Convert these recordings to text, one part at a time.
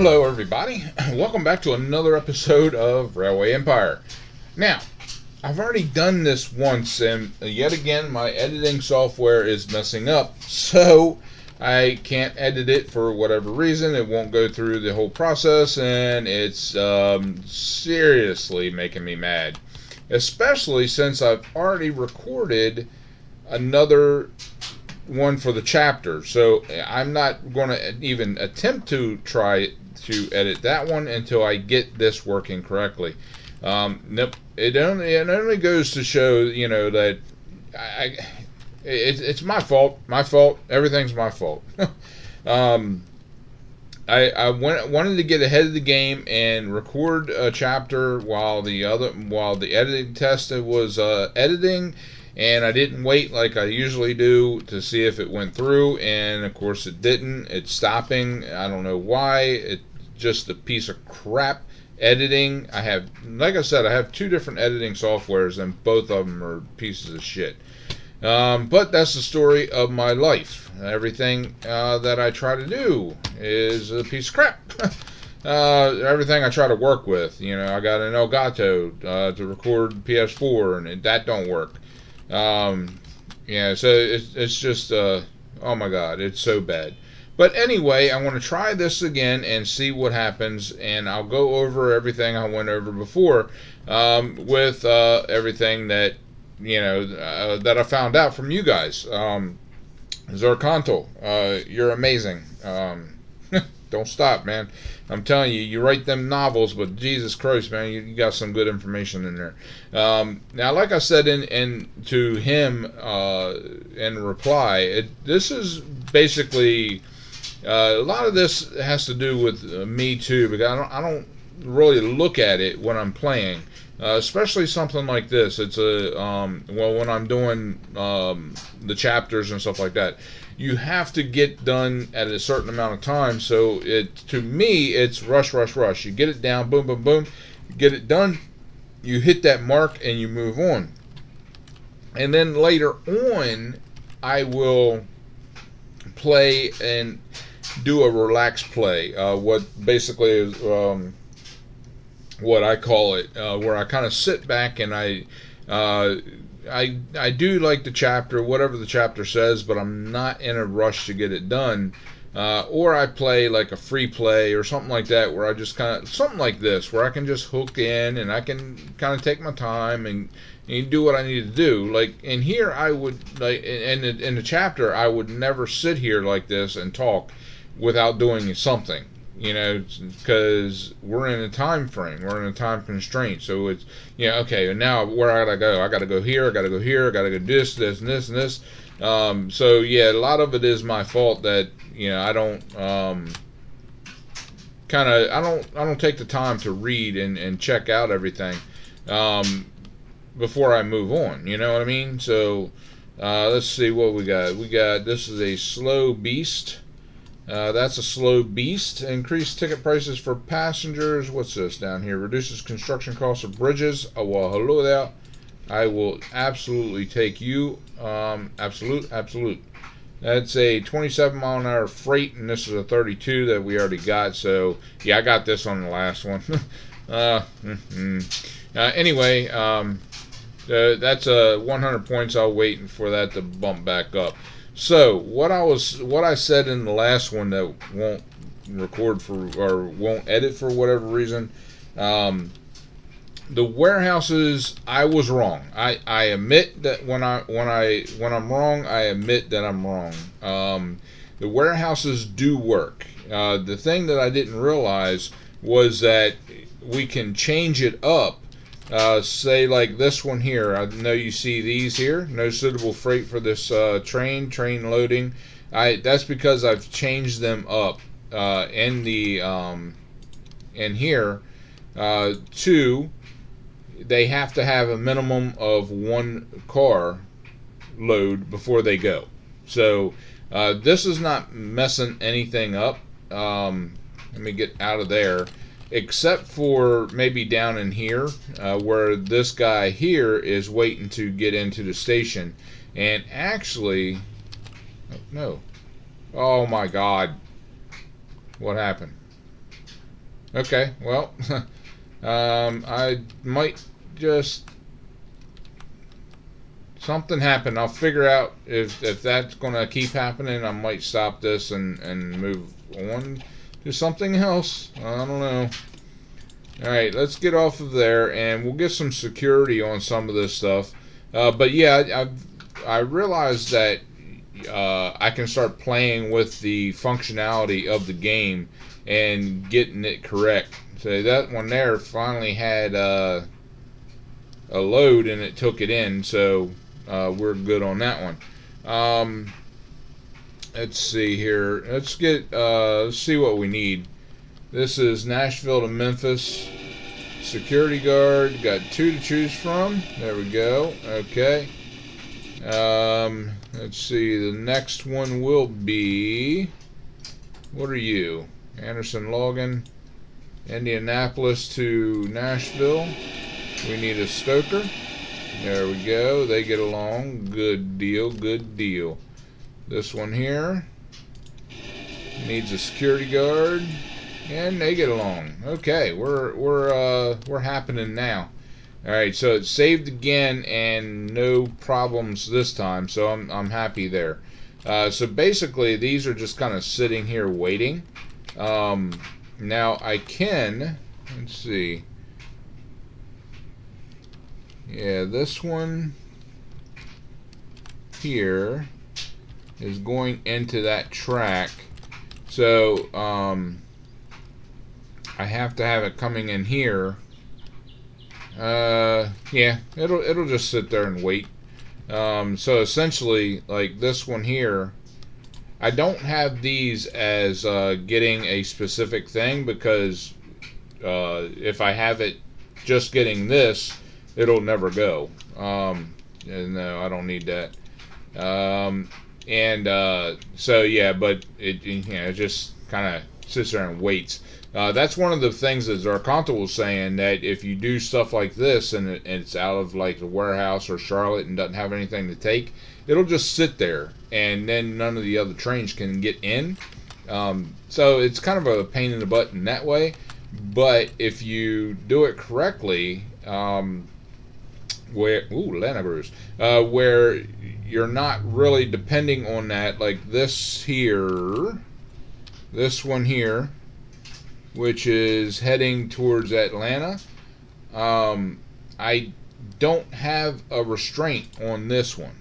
Hello, everybody. Welcome back to another episode of Railway Empire. Now, I've already done this once, and yet again, my editing software is messing up, so I can't edit it for whatever reason. It won't go through the whole process, and it's seriously making me mad. Especially since I've already recorded another one for the chapter, so I'm not going to even attempt to try to edit that one until I get this working correctly. Nope. It only goes to show, that it's my fault. My fault. Everything's my fault. I wanted to get ahead of the game and record a chapter while the editing test was editing. And I didn't wait like I usually do to see if it went through, and of course it didn't. It's stopping. I don't know why. It's just a piece of crap editing. Like I said, I have two different editing softwares, and both of them are pieces of shit. But that's the story of my life. Everything that I try to do is a piece of crap. Everything I try to work with. I got an Elgato to record PS4, and that don't work. So it's just, oh my God, it's so bad. But anyway, I want to try this again and see what happens, and I'll go over everything I went over before, with everything that, that I found out from you guys. Zerkanto, you're amazing. Don't stop, man. I'm telling you, you write them novels, but Jesus Christ, man, you got some good information in there. Now, like I said to him in reply, this is basically a lot of this has to do with me too, because I don't really look at it when I'm playing, especially something like this. It's when I'm doing the chapters and stuff like that. You have to get done at a certain amount of time, so to me, it's rush. You get it down, boom, boom, boom, you get it done, you hit that mark, and you move on. And then later on, I will play and do a relaxed play, what basically is what I call it, where I kind of sit back and I do like the chapter, whatever the chapter says, but I'm not in a rush to get it done. Or I play like a free play or something like that, where I just something like this, where I can just hook in and I can kind of take my time and do what I need to do. Like in here, I would, like in the chapter, I would never sit here like this and talk without doing something. Because we're in a time frame, we're in a time constraint. So it's, okay, now where I gotta go? I gotta go here, I gotta go here, I gotta go this, and this. So yeah, a lot of it is my fault that I don't I don't take the time to read and check out everything before I move on. You know what I mean? So let's see what we got. This is a slow beast. That's a slow beast. Increased ticket prices for passengers. What's this down here? Reduces construction costs of bridges. Oh, well, hello there. I will absolutely take you. Absolute. That's a 27 mile an hour freight, and this is a 32 that we already got. So, yeah, I got this on the last one. Anyway, that's 100 points. I'll wait for that to bump back up. So what I said in the last one that won't record for or won't edit for whatever reason, the warehouses, I was wrong. I admit that when I'm wrong, I admit that I'm wrong. The warehouses do work. The thing that I didn't realize was that we can change it up. Say like this one here. I know you see these here. No suitable freight for this train loading. That's because I've changed them up in here to they have to have a minimum of one car load before they go. So this is not messing anything up. Let me get out of there. Except for maybe down in here, where this guy here is waiting to get into the station. And actually, no. Oh my God. What happened? Okay, well, I might just something happened. I'll figure out if that's going to keep happening. I might stop this and move on to something else. I don't know. All right, let's get off of there, and we'll get some security on some of this stuff. But yeah, I realized that I can start playing with the functionality of the game and getting it correct. So that one there finally had a load, and it took it in. So we're good on that one. Let's see here. Let's see what we need. This is Nashville to Memphis. Security guard. Got 2 to choose from. There we go. Okay. Let's see. The next one will be. What are you? Anderson Logan. Indianapolis to Nashville. We need a stoker. There we go. They get along. Good deal. Good deal. This one here needs a security guard, and they get along. Okay, we're happening now. All right, so it's saved again, and no problems this time. So I'm happy there. So basically, these are just kind of sitting here waiting. Now I can. Let's see. Yeah, this one here is going into that track, so I have to have it coming in here. Yeah, it'll just sit there and wait. So essentially, like this one here, I don't have these as getting a specific thing, because if I have it just getting this, it'll never go. And no, I don't need that. So yeah, but it just kind of sits there and waits. That's one of the things that Zarkanta was saying, that if you do stuff like this and it's out of like the warehouse or Charlotte and doesn't have anything to take, it'll just sit there, and then none of the other trains can get in. So it's kind of a pain in the butt in that way. But if you do it correctly, where you're not really depending on that, like this one here, which is heading towards Atlanta. I don't have a restraint on this one.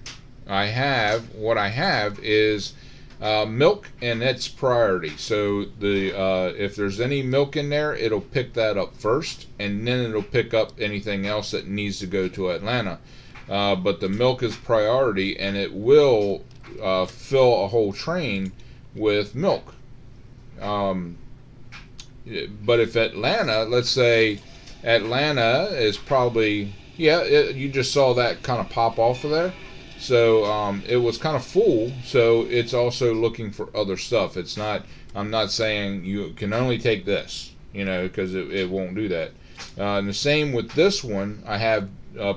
What I have is milk, and it's priority. So if there's any milk in there, it'll pick that up first, and then it'll pick up anything else that needs to go to Atlanta. But the milk is priority, and it will fill a whole train with milk. But if Atlanta, let's say Atlanta is probably, you just saw that kind of pop off of there. So it was kind of full, so it's also looking for other stuff. It's not, I'm not saying you can only take this, because it won't do that. And the same with this one, I have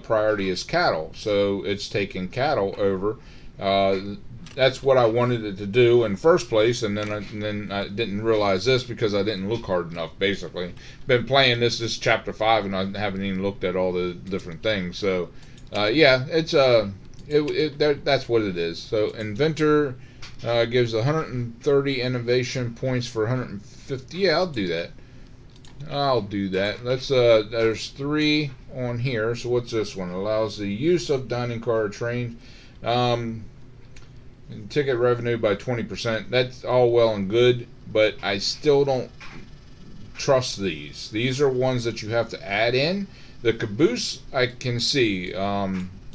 priority as cattle, so it's taking cattle over. That's what I wanted it to do in the first place, and then I didn't realize this because I didn't look hard enough. Basically, been playing this is chapter 5, and I haven't even looked at all the different things. So, it's that's what it is. So, inventor gives 130 innovation points for 150. Yeah, I'll do that. Let's. There's 3 on here. So what's this one? Allows the use of dining car or train. Ticket revenue by 20%. That's all well and good, but I still don't trust these. These are ones that you have to add in. The caboose, I can see.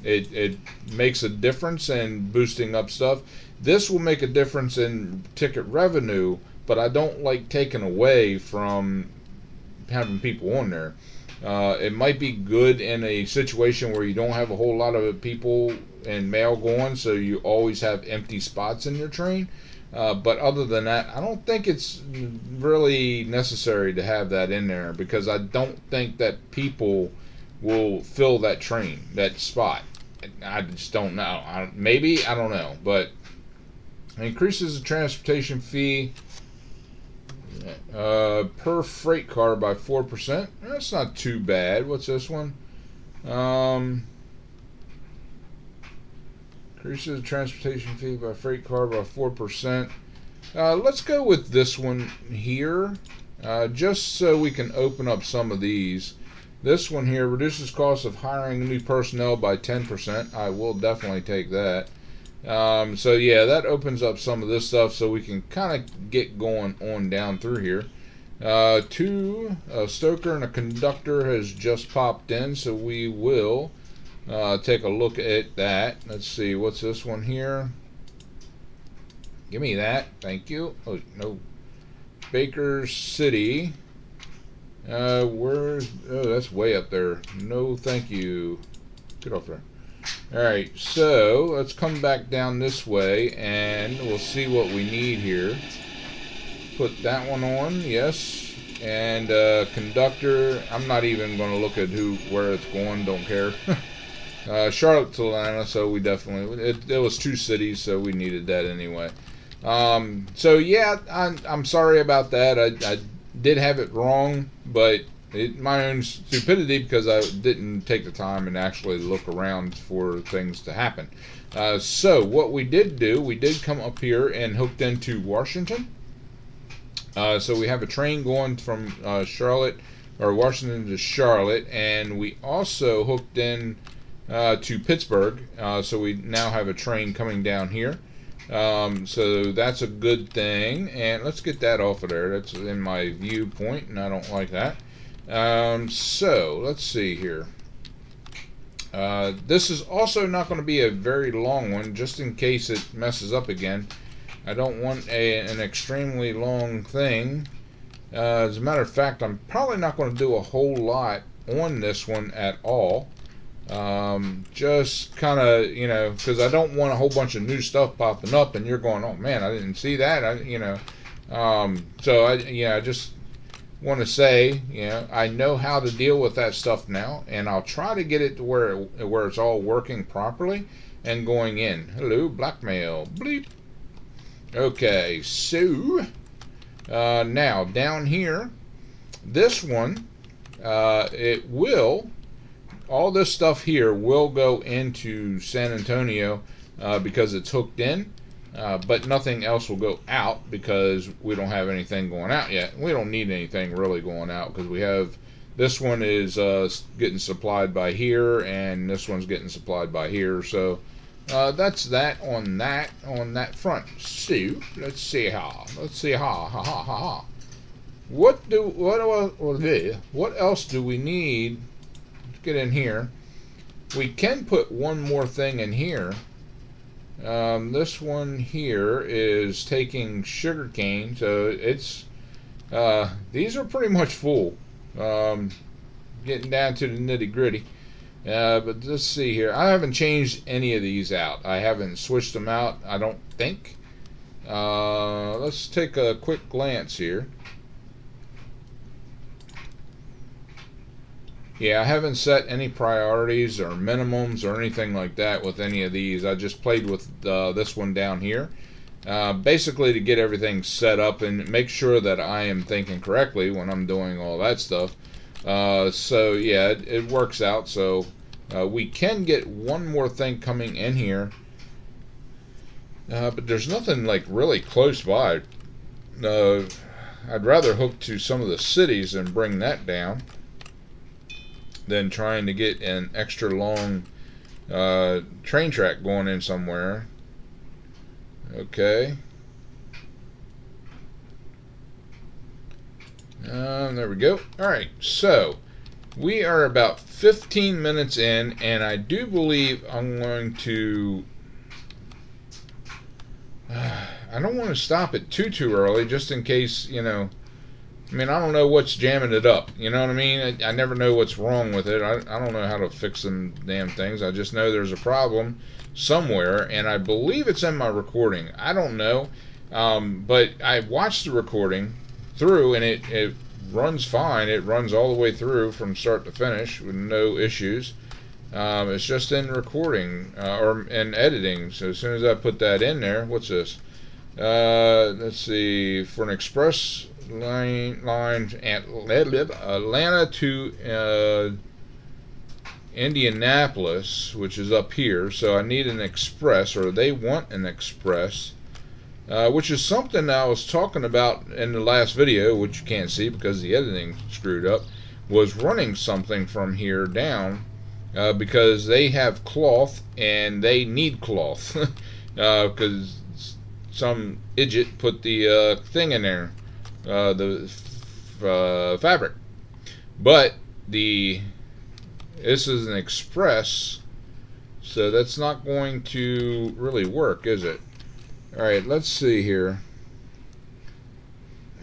It makes a difference in boosting up stuff. This will make a difference in ticket revenue, but I don't like taking away from having people on there. It might be good in a situation where you don't have a whole lot of people and mail going, so you always have empty spots in your train. But other than that, I don't think it's really necessary to have that in there, because I don't think that people will fill that train, that spot. I just don't know. Maybe, I don't know. But increases the transportation fee. Per freight car by 4%. That's not too bad. What's this one? Increases the transportation fee by freight car by 4%. Let's go with this one here, just so we can open up some of these. This one here reduces cost of hiring new personnel by 10%. I will definitely take that. So yeah, that opens up some of this stuff so we can kind of get going on down through here. A stoker and a conductor has just popped in, so we will take a look at that. Let's see, what's this one here? Give me that, thank you. Oh no, Baker City. Oh, that's way up there. No, thank you. Get off there. Alright, so let's come back down this way and we'll see what we need here. Put that one on, yes. And conductor, I'm not even going to look at where it's going, don't care. Charlotte to Atlanta, so we definitely, it was 2 cities, so we needed that anyway. So yeah, I'm sorry about that. I did have it wrong, but my own stupidity because I didn't take the time and actually look around for things to happen. So what we did do, we did come up here and hooked into Washington. So we have a train going from Washington to Charlotte, and we also hooked in to Pittsburgh. So we now have a train coming down here. So that's a good thing, and let's get that off of there. That's in my viewpoint, and I don't like that. So let's see here. This is also not going to be a very long one, just in case it messes up again. I don't want an extremely long thing. As a matter of fact, I'm probably not going to do a whole lot on this one at all. Just kind of, because I don't want a whole bunch of new stuff popping up and you're going, oh man, I didn't see that, so I just want to say, I know how to deal with that stuff now, and I'll try to get it to where it's all working properly and going in. Hello, blackmail, bleep. Okay, so now down here, this one, all this stuff here will go into San Antonio because it's hooked in, but nothing else will go out because we don't have anything going out yet. We don't need anything really going out because we have, this one is getting supplied by here, and this one's getting supplied by here. So that's that on that front. So let's see how. What else do we need? Get in here. We can put one more thing in here. This one here is taking sugarcane, so it's these are pretty much full. Getting down to the nitty gritty. But let's see here. I haven't changed any of these out. I haven't switched them out, I don't think. Let's take a quick glance here. Yeah, I haven't set any priorities or minimums or anything like that with any of these. I just played with this one down here. Basically to get everything set up and make sure that I am thinking correctly when I'm doing all that stuff. So yeah, it works out. So we can get one more thing coming in here. But there's nothing like really close by. I'd rather hook to some of the cities and bring that down than trying to get an extra long train track going in somewhere. Okay. There we go. Alright, so we are about 15 minutes in, and I do believe I'm going to I don't want to stop it too early, just in case, I mean, I don't know what's jamming it up. You know what I mean? I never know what's wrong with it. I don't know how to fix them damn things. I just know there's a problem somewhere, and I believe it's in my recording. I don't know. But I watched the recording through, and it runs fine. It runs all the way through from start to finish with no issues. It's just in recording or in editing. So as soon as I put that in there, what's this? Let's see. For an express line Atlanta to Indianapolis, which is up here. So I need an express, or they want an express, which is something I was talking about in the last video, which you can't see because the editing screwed up, was running something from here down, because they have cloth and they need cloth, because some idiot put the thing in there, the fabric. But this is an express, so that's not going to really work, is it? Alright, let's see here.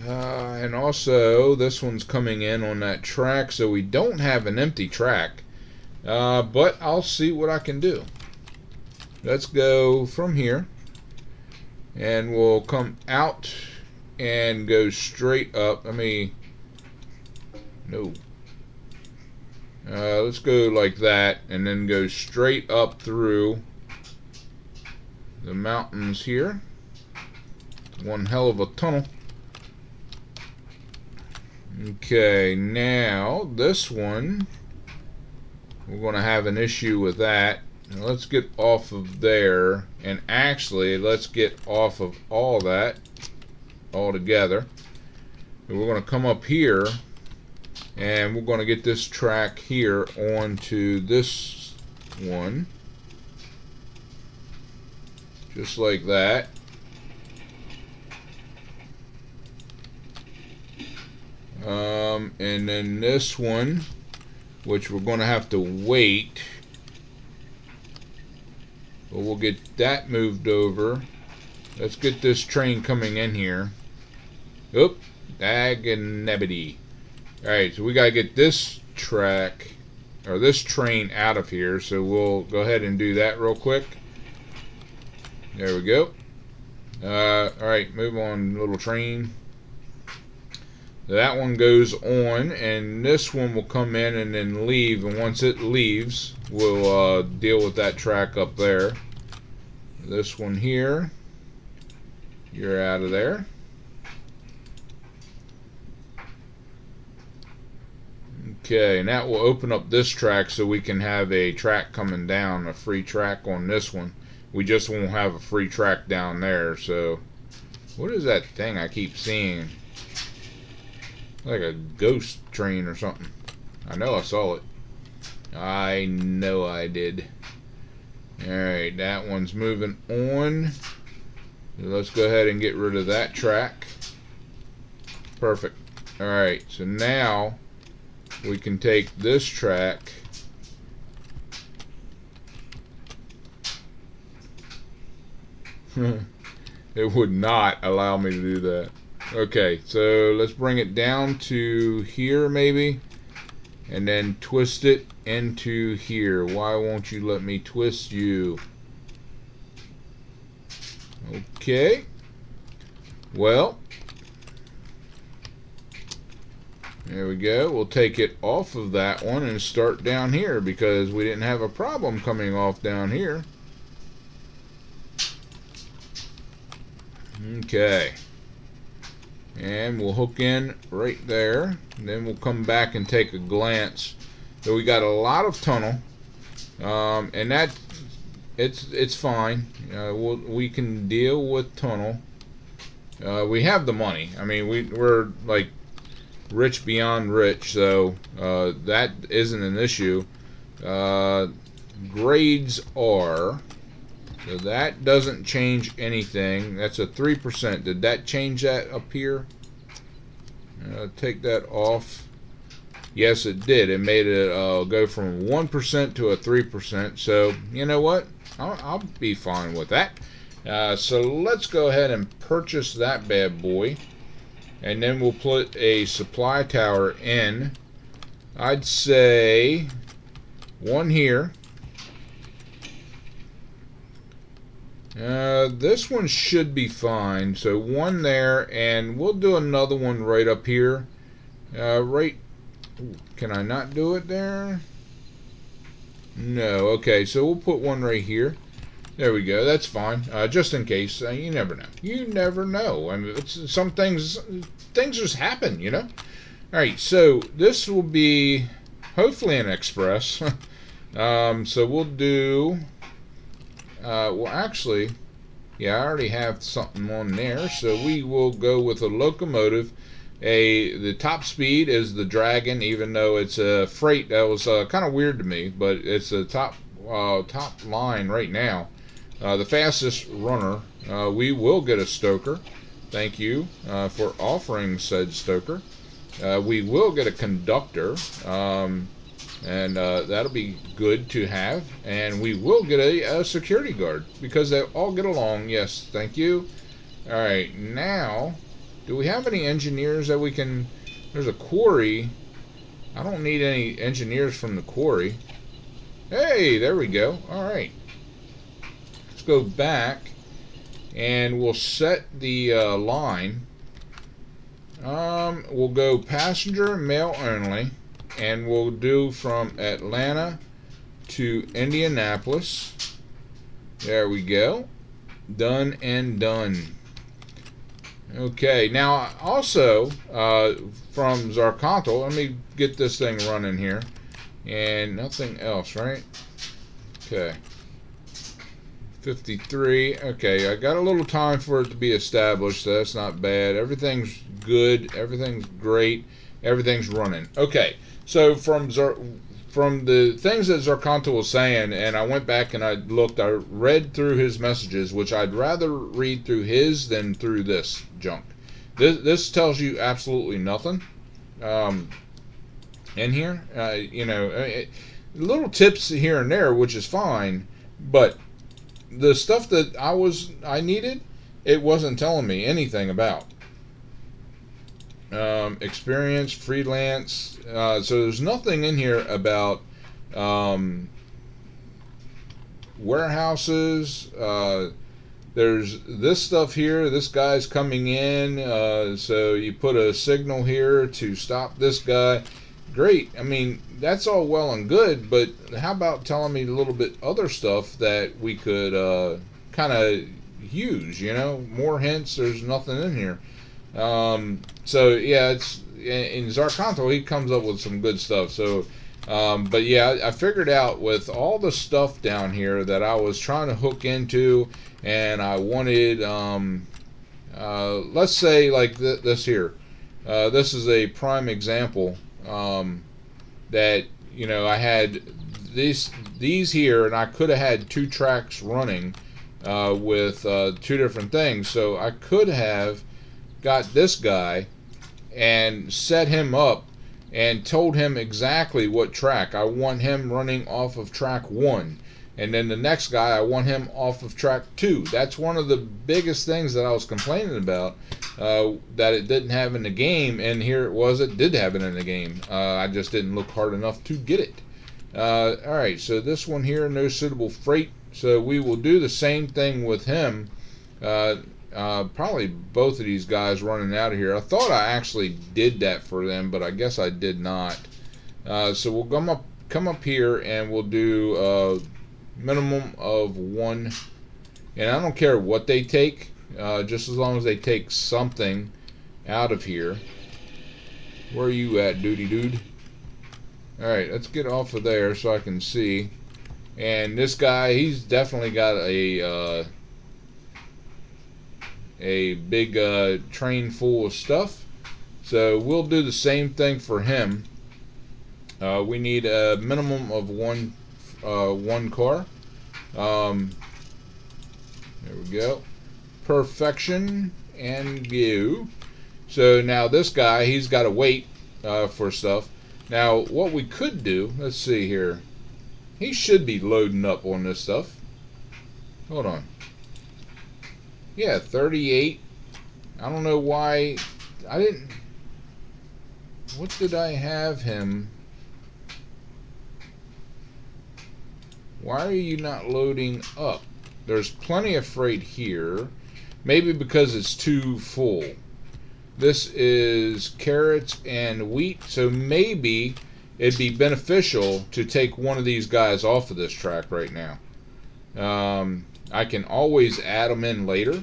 And also, this one's coming in on that track, so we don't have an empty track. But I'll see what I can do. Let's go from here, and we'll come out and go straight up. Let's go like that, and then go straight up through the mountains here. One hell of a tunnel. Okay, now this one, we're going to have an issue with that. Now let's get off of there, and actually let's get off of all that altogether. And we're going to come up here, and we're going to get this track here onto this one, just like that. And then this one, which we're going to have to wait, but we'll get that moved over. Let's get this train coming in here. Oop, dagganabbity. Alright, so we got to get this track, or this train out of here, so we'll go ahead and do that real quick. There we go. Alright, move on, little train. That one goes on, and this one will come in and then leave, and once it leaves, we'll deal with that track up there. This one here, you're out of there. Okay, and that will open up this track so we can have a track coming down, a free track on this one. We just won't have a free track down there. So what is that thing I keep seeing? Like a ghost train or something. I know I saw it. I know I did. Alright, that one's moving on. Let's go ahead and get rid of that track. Perfect. Alright, so now we can take this track it would not allow me to do that. Okay, so let's bring it down to here maybe, and then twist it into here. Why won't you let me twist you? Okay, well, there we go. We'll take it off of that one and start down here, because we didn't have a problem coming off down here. Okay, and we'll hook in right there, and then we'll come back and take a glance. So we got a lot of tunnel, and that it's fine. We can deal with tunnel. We have the money. I mean, we're like rich beyond rich, so that isn't an issue. Grades are, so that doesn't change anything. That's a 3%. Did that change that up here? Take that off. Yes, it did. It made it go from 1% to a 3%. So you know what? I'll be fine with that. So let's go ahead and purchase that bad boy, and then we'll put a supply tower in. I'd say one here. This one should be fine. So one there, and we'll do another one right up here. Right. Can I not do it there? No. Okay, so we'll put one right here. There we go. That's fine. Just in case. You never know. You never know. I mean, some things just happen, you know. All right. So this will be hopefully an express. So we'll do. Well, actually, yeah, I already have something on there. So we will go with a locomotive. The top speed is the Dragon, even though it's a freight. That was kind of weird to me, but it's a top line right now. The fastest runner. We will get a stoker. Thank you for offering said stoker. We will get a conductor, and that'll be good to have. And we will get a security guard because they all get along. Yes, thank you. All right, now, do we have any engineers that we can? There's a quarry. I don't need any engineers from the quarry. Hey, there we go. All right. Let's go back and we'll set the line. We'll go passenger mail only, and we'll do from Atlanta to Indianapolis. There we go. Done and done. Okay, now also from Zarkantal, let me get this thing running here. And nothing else, right? Okay. 53. Okay, I got a little time for it to be established, so that's not bad. Everything's good. Everything's great. Everything's running. Okay, so from the things that Zarkantal was saying, and I went back and I read through his messages, which I'd rather read through his than through this junk. This tells you absolutely nothing. In here, little tips here and there, which is fine, but the stuff that I needed, it wasn't telling me anything about. Experience, freelance, so there's nothing in here about warehouses. There's this stuff here. This guy's coming in, so you put a signal here to stop this guy. Great. I mean, that's all well and good, but how about telling me a little bit other stuff that we could kind of use, more hints. There's nothing in here. So yeah, it's in Zarkantal, he comes up with some good stuff. So but yeah, I figured out with all the stuff down here that I was trying to hook into, and I wanted let's say like this here. This is a prime example. That I had these here, and I could have had 2 tracks running with 2 different things. So I could have got this guy and set him up and told him exactly what track I want him running off of track 1. And then the next guy, I want him off of track 2. That's one of the biggest things that I was complaining about, that it didn't have in the game. And here it was, it did have it in the game. I just didn't look hard enough to get it. Alright, so this one here, no suitable freight. So we will do the same thing with him. Probably both of these guys running out of here. I thought I actually did that for them, but I guess I did not. So we'll come up here and we'll do minimum of 1, and I don't care what they take, just as long as they take something out of here. Where are you at, dude? Alright, let's get off of there so I can see. And this guy, he's definitely got a big train full of stuff, so we'll do the same thing for him. We need a minimum of one car. There we go. Perfection and go. So now this guy, he's got to wait for stuff. Now what we could do, let's see here. He should be loading up on this stuff. Hold on. Yeah, 38. I don't know why I didn't. What did I have him? Why are you not loading up? There's plenty of freight here. Maybe because it's too full. This is carrots and wheat, so maybe it'd be beneficial to take one of these guys off of this track right now. I can always add them in later.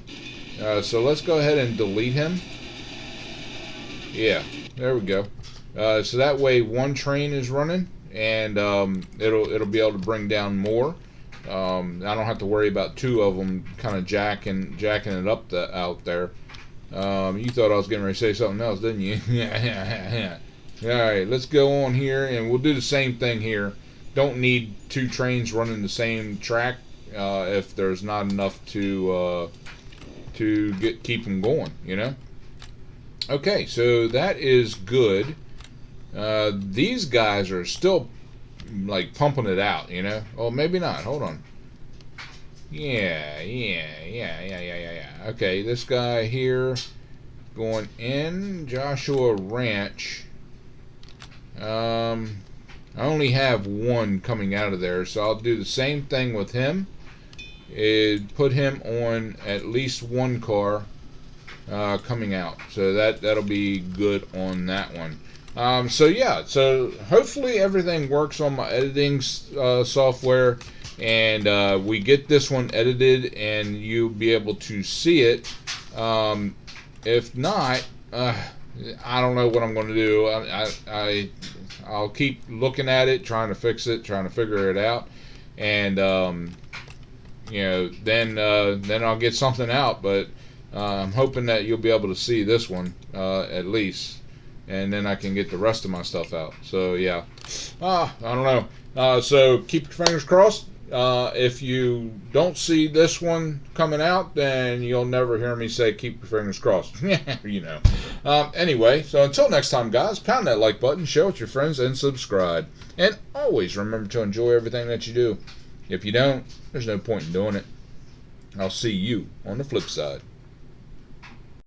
So let's go ahead and delete him. Yeah, there we go. So that way one train is running, and it'll be able to bring down more. I don't have to worry about two of them kind of jacking it up out there. You thought I was getting ready to say something else, didn't you? Yeah. All right, let's go on here, and we'll do the same thing here. Don't need two trains running the same track if there's not enough to keep them going, you know. Okay, so that is good. These guys are still like pumping it out, you know. Oh, maybe not. Hold on. Yeah. Okay, this guy here going in Joshua Ranch. I only have one coming out of there, so I'll do the same thing with him. Put him on at least one car coming out, so that'll be good on that one. So hopefully everything works on my editing software, and we get this one edited, and you'll be able to see it. If not, I don't know what I'm going to do. I'll keep looking at it, trying to fix it, trying to figure it out, and then I'll get something out. But I'm hoping that you'll be able to see this one at least, and then I can get the rest of my stuff out. So yeah, I don't know. So keep your fingers crossed. If you don't see this one coming out, then you'll never hear me say keep your fingers crossed. You know. Anyway, so until next time, guys, pound that like button, share with your friends, and subscribe. And always remember to enjoy everything that you do. If you don't, there's no point in doing it. I'll see you on the flip side.